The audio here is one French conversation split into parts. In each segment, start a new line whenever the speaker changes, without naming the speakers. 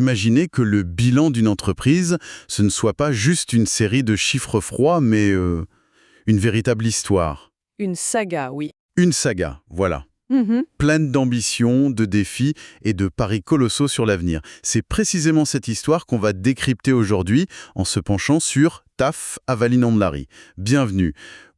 Imaginez que le bilan d'une entreprise, ce ne soit pas juste une série de chiffres froids, mais une véritable histoire.
Une saga, oui.
Une saga, voilà.
Mhm.
Pleine d'ambition, de défis et de paris colossaux sur l'avenir. C'est précisément cette histoire qu'on va décrypter aujourd'hui en se penchant sur TAF Avalinand Larry. Bienvenue.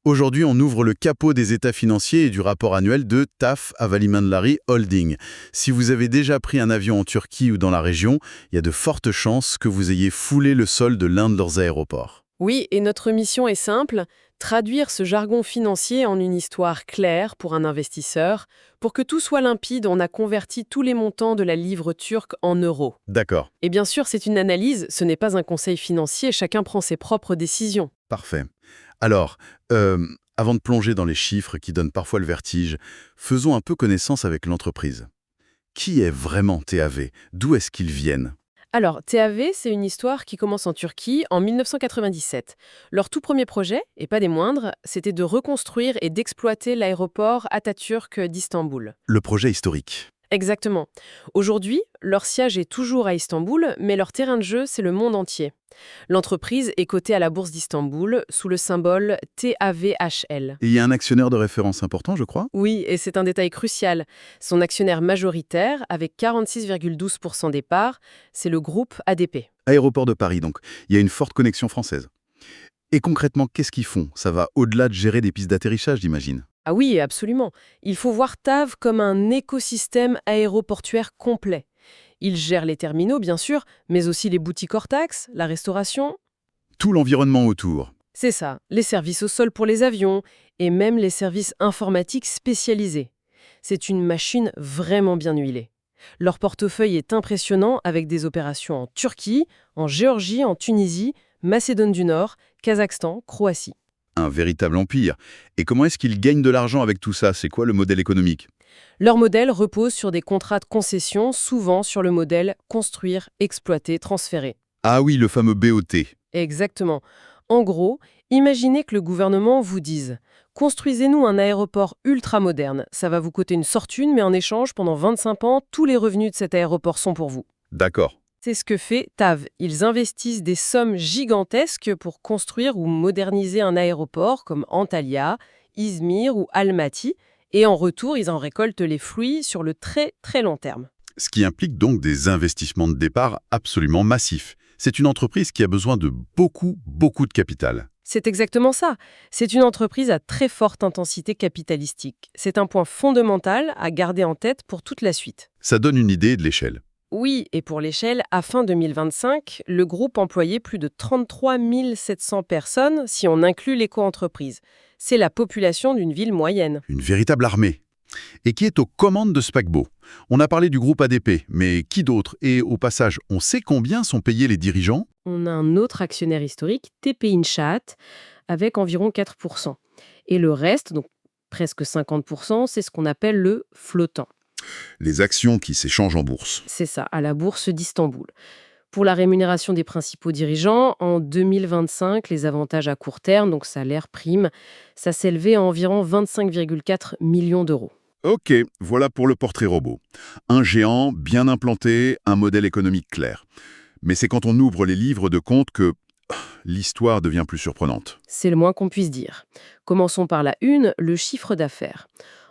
Aujourd'hui, on ouvre le capot des états financiers et du rapport annuel de TAF Avalinand Larry Holding. Si vous avez déjà pris un avion en Turquie ou dans la région, il y a de fortes chances que vous ayez foulé le sol de l'un de leurs aéroports.
Oui, et notre mission est simple, traduire ce jargon financier en une histoire claire pour un investisseur. Pour que tout soit limpide, on a converti tous les montants de la livre turque en euros.
D'accord,
Et bien sûr, c'est une analyse, ce n'est pas un conseil financier, chacun prend ses propres décisions.
parfait. Alors, avant de plonger dans les chiffres qui donnent parfois le vertige, faisons un peu connaissance avec l'entreprise. Qui est vraiment TAV? D'où est-ce qu'ils viennent?
Alors, TAV, c'est une histoire qui commence en Turquie en 1997. Leur tout premier projet, et pas des moindres, c'était de reconstruire et d'exploiter l'aéroport Atatürk d'Istanbul.
Le projet historique.
Exactement. Aujourd'hui, leur siège est toujours à Istanbul, mais leur terrain de jeu, c'est le monde entier. L'entreprise est cotée à la bourse d'Istanbul sous le symbole TAVHL.
Et il y a un actionnaire de référence important, je crois?
Oui, et c'est un détail crucial. Son actionnaire majoritaire, avec 46,12% des parts, c'est le groupe ADP.
Aéroport de Paris, donc. Il y a une forte connexion française. Et concrètement, qu'est-ce qu'ils font? Ça va au-delà de gérer des pistes d'atterrissage, j'imagine.
Ah oui, absolument. Il faut voir TAV comme un écosystème aéroportuaire complet. Il gère les terminaux, bien sûr, mais aussi les boutiques hors taxes, la restauration.
Tout l'environnement autour.
C'est ça, les services au sol pour les avions et même les services informatiques spécialisés. C'est une machine vraiment bien huilée. Leur portefeuille est impressionnant avec des opérations en Turquie, en Géorgie, en Tunisie, Macédoine du Nord, Kazakhstan, Croatie.
Un véritable empire. Et comment est-ce qu'ils gagnent de l'argent avec tout ça? C'est quoi le modèle économique?
Leur modèle repose sur des contrats de concession, souvent sur le modèle construire, exploiter, transférer.
Ah oui, le fameux BOT.
Exactement. En gros, imaginez que le gouvernement vous dise « Construisez-nous un aéroport ultra moderne. Ça va vous coûter une fortune, mais en échange, pendant 25 ans, tous les revenus de cet aéroport sont pour vous. »
D'accord.
C'est ce que fait TAV. Ils investissent des sommes gigantesques pour construire ou moderniser un aéroport comme Antalya, Izmir ou Almaty, et en retour, ils en récoltent les fruits sur le très très long terme.
Ce qui implique donc des investissements de départ absolument massifs. C'est une entreprise qui a besoin de beaucoup de capital.
C'est exactement ça. C'est une entreprise à très forte intensité capitalistique. C'est un point fondamental à garder en tête pour toute la suite.
Ça donne une idée de l'échelle.
Oui, et pour l'échelle, à fin 2025, le groupe employait plus de 33 700 personnes si on inclut l'éco-entreprise. C'est la population d'une ville moyenne.
Une véritable armée. Et qui est aux commandes de ce paquebot. On a parlé du groupe ADP, mais qui d'autre? Et au passage, on sait combien sont payés les dirigeants?
On a un autre actionnaire historique, TP Inch'At, avec environ 4%. Et le reste, donc presque 50%, c'est ce qu'on appelle le flottant.
Les actions qui s'échangent en bourse.
C'est ça, à la bourse d'Istanbul. Pour la rémunération des principaux dirigeants, en 2025, les avantages à court terme, donc salaire, prime, ça s'élevait à environ 25,4 millions d'euros.
Ok, voilà pour le portrait robot. Un géant, bien implanté, un modèle économique clair. Mais c'est quand on ouvre les livres de compte que l'histoire devient plus surprenante.
C'est le moins qu'on puisse dire. Commençons par la une, le chiffre d'affaires.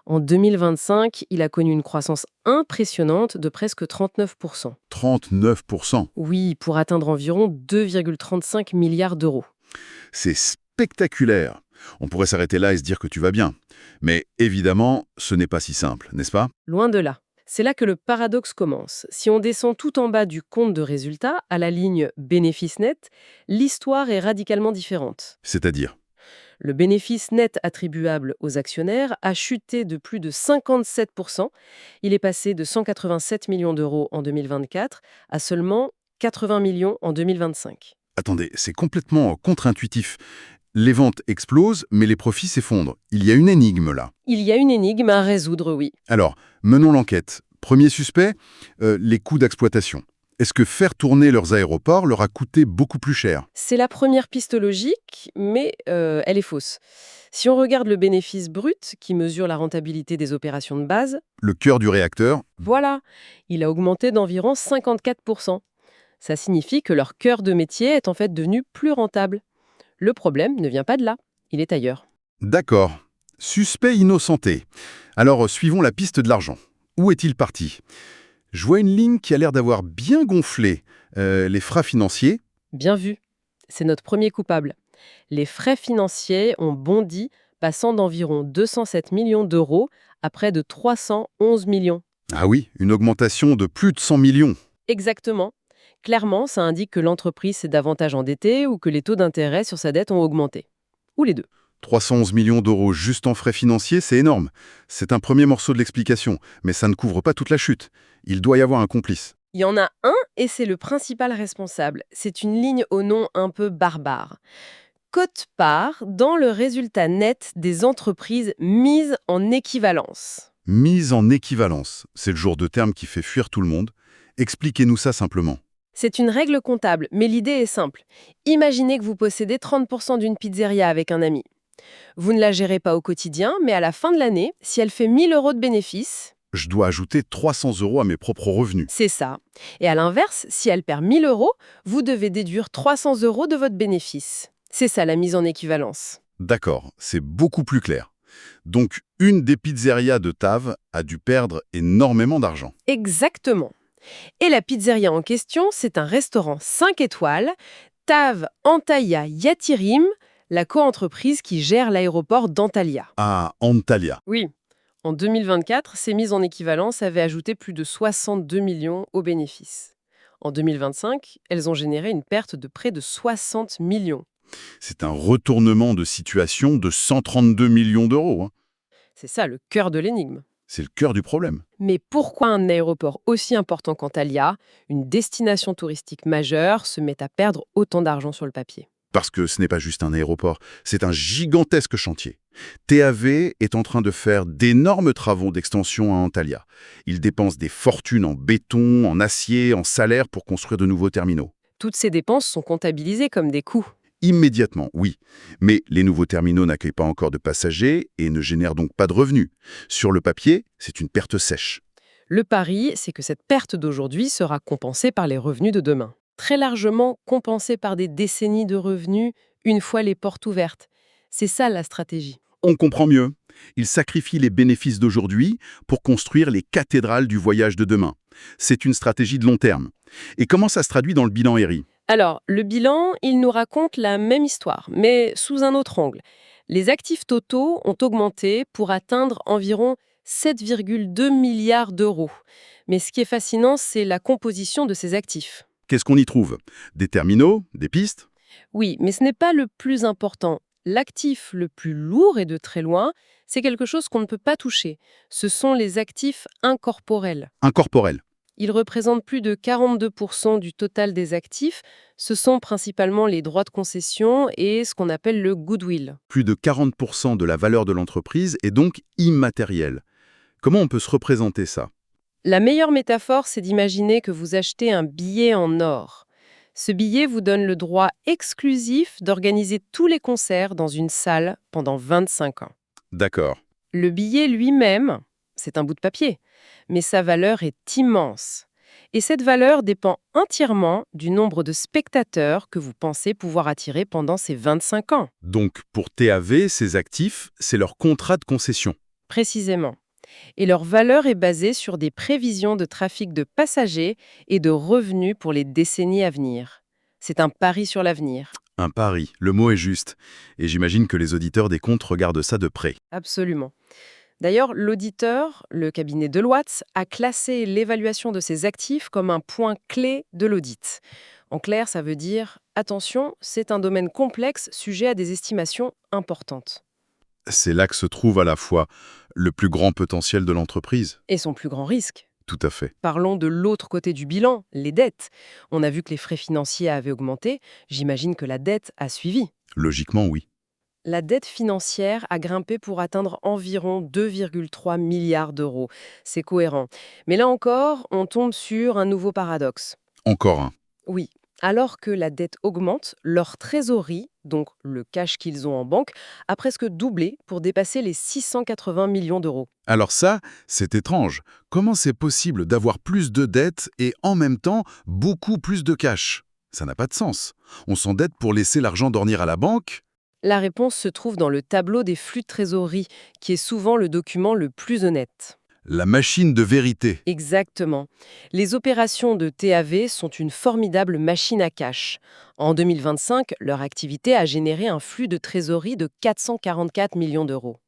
En 2025, il a connu une croissance impressionnante de presque 39%.
39%.
Oui, pour atteindre environ 2,35 milliards d'euros.
C'est spectaculaire. On pourrait s'arrêter là et se dire que tu vas bien. Mais évidemment, ce n'est pas si simple, n'est-ce pas?
Loin de là. C'est là que le paradoxe commence. Si on descend tout en bas du compte de résultat, à la ligne bénéfice net, l'histoire est radicalement différente.
C'est-à-dire?
Le bénéfice net attribuable aux actionnaires a chuté de plus de 57%. Il est passé de 187 millions d'euros en 2024 à seulement 80 millions en 2025.
Attendez, c'est complètement contre-intuitif. Les ventes explosent, mais les profits s'effondrent. Il y a une énigme là.
Il y a une énigme à résoudre, oui.
Alors, menons l'enquête. Premier suspect, les coûts d'exploitation. Est-ce que faire tourner leurs aéroports leur a coûté beaucoup plus cher?
C'est la première piste logique, mais elle est fausse. Si on regarde le bénéfice brut, qui mesure la rentabilité des opérations de base,
Le cœur du réacteur?
voilà, il a augmenté d'environ 54%. Ça signifie que leur cœur de métier est en fait devenu plus rentable. Le problème ne vient pas de là, il est ailleurs.
D'accord. Suspect innocenté. Alors, suivons la piste de l'argent. Où est-il parti? Je vois une ligne qui a l'air d'avoir bien gonflé. Les frais financiers.
Bien vu, c'est notre premier coupable. Les frais financiers ont bondi, passant d'environ 207 millions d'euros à près de 311 millions.
Ah oui, une augmentation de plus de 100 millions.
Exactement. Clairement, ça indique que l'entreprise s'est davantage endettée ou que les taux d'intérêt sur sa dette ont augmenté. Ou les deux.
311 millions d'euros juste en frais financiers, c'est énorme. C'est un premier morceau de l'explication, mais ça ne couvre pas toute la chute. Il doit y avoir un complice.
Il y en a un et c'est le principal responsable. C'est une ligne au nom un peu barbare. Quote-part dans le résultat net des entreprises mises en équivalence.
Mise en équivalence, c'est le genre de terme qui fait fuir tout le monde. Expliquez-nous ça simplement.
C'est une règle comptable, mais l'idée est simple. Imaginez que vous possédez 30% d'une pizzeria avec un ami. Vous ne la gérez pas au quotidien, mais à la fin de l'année, si elle fait 1000 euros de bénéfices,
Je dois ajouter 300 euros à mes propres revenus.
c'est ça. Et à l'inverse, si elle perd 1000 euros, vous devez déduire 300 euros de votre bénéfice. C'est ça la mise en équivalence.
D'accord, c'est beaucoup plus clair. Donc, une des pizzerias de Tav a dû perdre énormément d'argent.
Exactement. Et la pizzeria en question, c'est un restaurant 5 étoiles, Tav Antalya Yatirim, la coentreprise qui gère l'aéroport d'Antalya.
À Antalya.
Oui. En 2024, ces mises en équivalence avaient ajouté plus de 62 millions aux bénéfices. En 2025, elles ont généré une perte de près de 60 millions.
C'est un retournement de situation de 132 millions d'euros, hein.
C'est ça le cœur de l'énigme.
C'est le cœur du problème.
Mais pourquoi un aéroport aussi important qu'Antalya, une destination touristique majeure, se met à perdre autant d'argent sur le papier?
Parce que ce n'est pas juste un aéroport, c'est un gigantesque chantier. TAV est en train de faire d'énormes travaux d'extension à Antalya. Il dépense des fortunes en béton, en acier, en salaire pour construire de nouveaux terminaux.
Toutes ces dépenses sont comptabilisées comme des coûts.
Immédiatement, oui. Mais les nouveaux terminaux n'accueillent pas encore de passagers et ne génèrent donc pas de revenus. Sur le papier, c'est une perte sèche.
Le pari, c'est que cette perte d'aujourd'hui sera compensée par les revenus de demain. Très largement compensée par des décennies de revenus une fois les portes ouvertes. C'est ça la stratégie.
On comprend mieux. Ils sacrifient les bénéfices d'aujourd'hui pour construire les cathédrales du voyage de demain. C'est une stratégie de long terme. Et comment ça se traduit dans le bilan ERI?
Alors, le bilan, il nous raconte la même histoire, mais sous un autre angle. Les actifs totaux ont augmenté pour atteindre environ 7,2 milliards d'euros. Mais ce qui est fascinant, c'est la composition de ces actifs.
Qu'est-ce qu'on y trouve? Des terminaux? Des pistes?
Oui, mais ce n'est pas le plus important. L'actif le plus lourd et de très loin, c'est quelque chose qu'on ne peut pas toucher. Ce sont les actifs incorporels.
Incorporels.
Ils représentent plus de 42% du total des actifs. Ce sont principalement les droits de concession et ce qu'on appelle le goodwill.
Plus de 40% de la valeur de l'entreprise est donc immatérielle. Comment on peut se représenter ça?
La meilleure métaphore, c'est d'imaginer que vous achetez un billet en or. Ce billet vous donne le droit exclusif d'organiser tous les concerts dans une salle pendant 25 ans.
D'accord.
Le billet lui-même, c'est un bout de papier, mais sa valeur est immense. Et cette valeur dépend entièrement du nombre de spectateurs que vous pensez pouvoir attirer pendant ces 25 ans.
Donc, pour TAV, ces actifs, c'est leur contrat de concession.
Précisément. Et leur valeur est basée sur des prévisions de trafic de passagers et de revenus pour les décennies à venir. C'est un pari sur l'avenir.
Un pari, le mot est juste. Et j'imagine que les auditeurs des comptes regardent ça de près.
Absolument. D'ailleurs, l'auditeur, le cabinet Deloitte, a classé l'évaluation de ces actifs comme un point clé de l'audit. En clair, ça veut dire « Attention, c'est un domaine complexe sujet à des estimations importantes. »
C'est là que se trouve à la fois le plus grand potentiel de l'entreprise.
Et son plus grand risque.
Tout à fait.
Parlons de l'autre côté du bilan, les dettes. On a vu que les frais financiers avaient augmenté, j'imagine que la dette a suivi.
Logiquement, oui.
La dette financière a grimpé pour atteindre environ 2,3 milliards d'euros. C'est cohérent. Mais là encore, on tombe sur un nouveau paradoxe.
Encore un.
Oui, Alors que la dette augmente, leur trésorerie, donc le cash qu'ils ont en banque, a presque doublé pour dépasser les 680 millions d'euros.
Alors ça, c'est étrange. Comment c'est possible d'avoir plus de dettes et en même temps beaucoup plus de cash? Ça n'a pas de sens. On s'endette pour laisser l'argent dormir à la banque?
La réponse se trouve dans le tableau des flux de trésorerie, qui est souvent le document le plus honnête.
La machine de vérité.
Exactement. Les opérations de TAV sont une formidable machine à cash. En 2025, leur activité a généré un flux de trésorerie de 444 millions d'euros.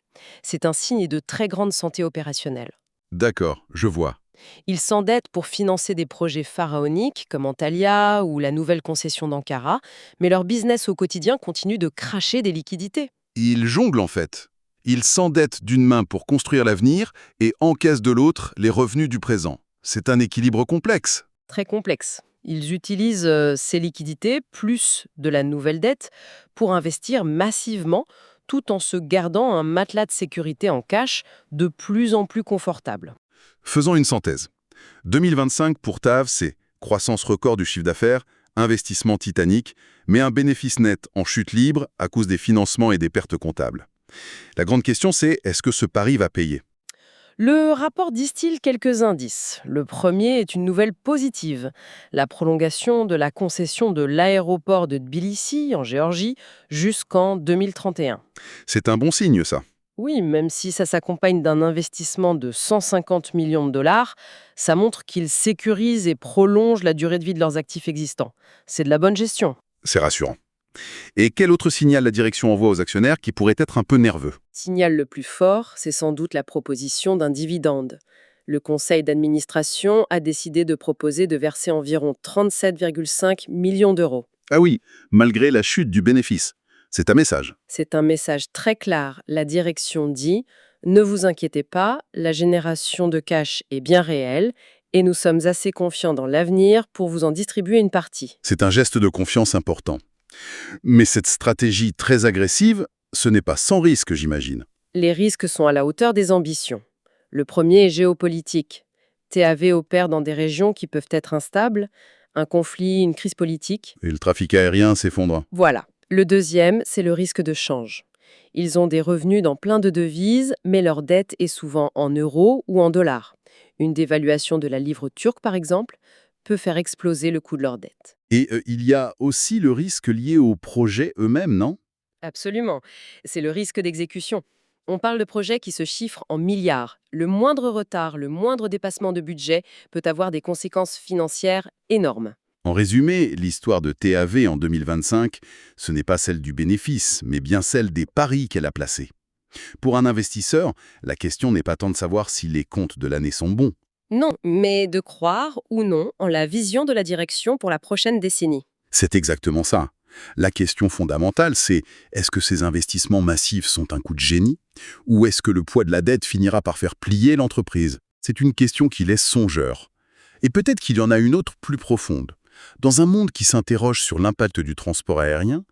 C'est un signe de très grande santé opérationnelle.
D'accord, je vois.
Ils s'endettent pour financer des projets pharaoniques comme Antalya ou la nouvelle concession d'Ankara, mais leur business au quotidien continue de cracher des liquidités.
Ils jonglent en fait. Ils s'endettent d'une main pour construire l'avenir et encaissent de l'autre les revenus du présent. C'est un équilibre complexe.
Très complexe. Ils utilisent ces liquidités, plus de la nouvelle dette, pour investir massivement, tout en se gardant un matelas de sécurité en cash de plus en plus confortable.
Faisons une synthèse. 2025 pour TAV, c'est croissance record du chiffre d'affaires, investissement titanique, mais un bénéfice net en chute libre à cause des financements et des pertes comptables. La grande question, c'est est-ce que ce pari va payer?
Le rapport distille quelques indices. Le premier est une nouvelle positive, la prolongation de la concession de l'aéroport de Tbilissi, en Géorgie, jusqu'en 2031.
C'est un bon signe, ça.
Oui, même si ça s'accompagne d'un investissement de 150 millions de dollars, ça montre qu'ils sécurisent et prolongent la durée de vie de leurs actifs existants. C'est de la bonne gestion.
C'est rassurant. Et quel autre signal la direction envoie aux actionnaires qui pourrait être un peu nerveux?
Signal le plus fort, c'est sans doute la proposition d'un dividende. Le conseil d'administration a décidé de proposer de verser environ 37,5 millions d'euros.
Ah oui, malgré la chute du bénéfice. C'est un message.
C'est un message très clair. La direction dit « Ne vous inquiétez pas, la génération de cash est bien réelle et nous sommes assez confiants dans l'avenir pour vous en distribuer une partie. »
C'est un geste de confiance important. Mais cette stratégie très agressive, ce n'est pas sans risque, j'imagine.
Les risques sont à la hauteur des ambitions. Le premier est géopolitique. TAV opère dans des régions qui peuvent être instables, un conflit, une crise politique.
Et le trafic aérien s'effondre.
Voilà. Le deuxième, c'est le risque de change. Ils ont des revenus dans plein de devises, mais leur dette est souvent en euros ou en dollars. Une dévaluation de la livre turque, par exemple, peut faire exploser le coût de leur dette.
Et il y a aussi le risque lié aux projets eux-mêmes, non?
Absolument. C'est le risque d'exécution. On parle de projets qui se chiffrent en milliards. Le moindre retard, le moindre dépassement de budget peut avoir des conséquences financières énormes.
En résumé, l'histoire de TAV en 2025, ce n'est pas celle du bénéfice, mais bien celle des paris qu'elle a placés. Pour un investisseur, la question n'est pas tant de savoir si les comptes de l'année sont bons.
Non, mais de croire ou non en la vision de la direction pour la prochaine décennie.
C'est exactement ça. La question fondamentale, c'est est-ce que ces investissements massifs sont un coup de génie ou est-ce que le poids de la dette finira par faire plier l'entreprise? C'est une question qui laisse songeur. Et peut-être qu'il y en a une autre plus profonde. Dans un monde qui s'interroge sur l'impact du transport aérien,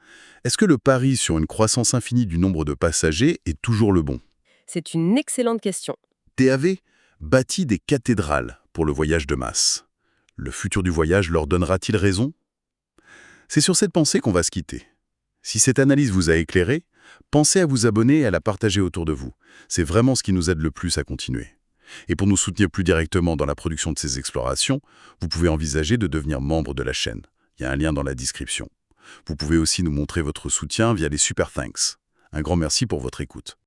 est-ce que le pari sur une croissance infinie du nombre de passagers est toujours le bon?
C'est une excellente question.
TAV bâtit des cathédrales pour le voyage de masse. Le futur du voyage leur donnera-t-il raison? C'est sur cette pensée qu'on va se quitter. Si cette analyse vous a éclairé, pensez à vous abonner et à la partager autour de vous. C'est vraiment ce qui nous aide le plus à continuer. Et pour nous soutenir plus directement dans la production de ces explorations, vous pouvez envisager de devenir membre de la chaîne. Il y a un lien dans la description. Vous pouvez aussi nous montrer votre soutien via les Super Thanks. Un grand merci pour votre écoute.